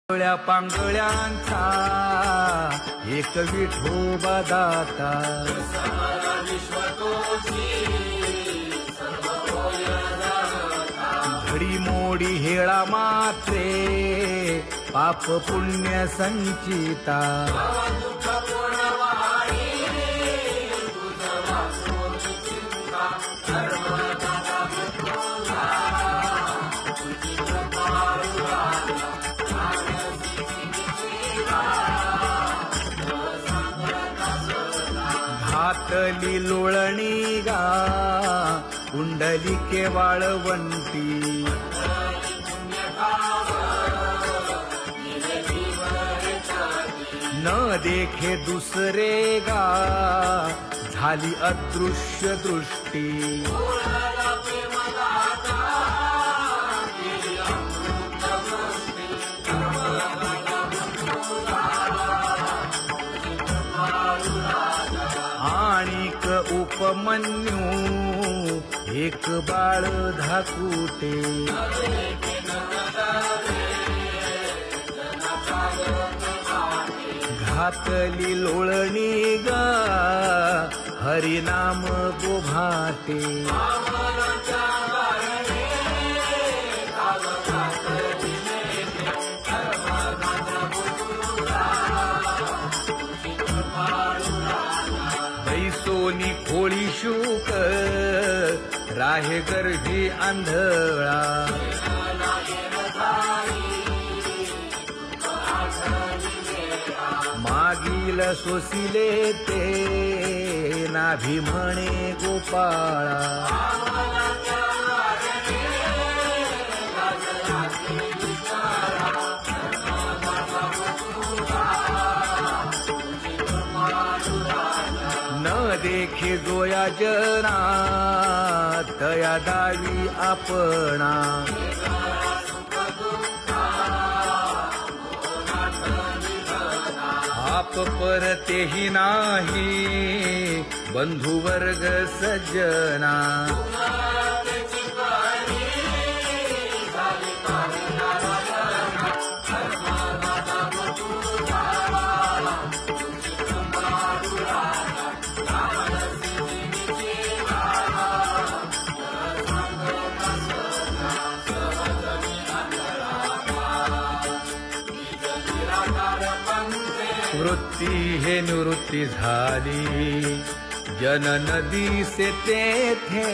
पांगळ्या पांगळ्यांचा एक विठोबा दाता, घडी मोडी हेळा मात्रे पाप पुण्य संचिता, घातली लोळणी गा कुंडलिके वाळवंटी, न देखे दुसरे गा झाली अदृश्य दृष्टी, आणिक उपमन्यू एक बाळ धाकुटे, घातली लोळणी गा हरिनाम गोभाटे, बैसोनी खोळी शूक राहे गर्भी आंधळा, मागील सोसिले ते नाभी म्हणे गोपाळा, न देखे जोया जना तया दावी आपणा, आप परतेही नाही बंधु वर्ग सज्जना, वृत्ती हे निवृत्ती झाली जन नदी से तेथे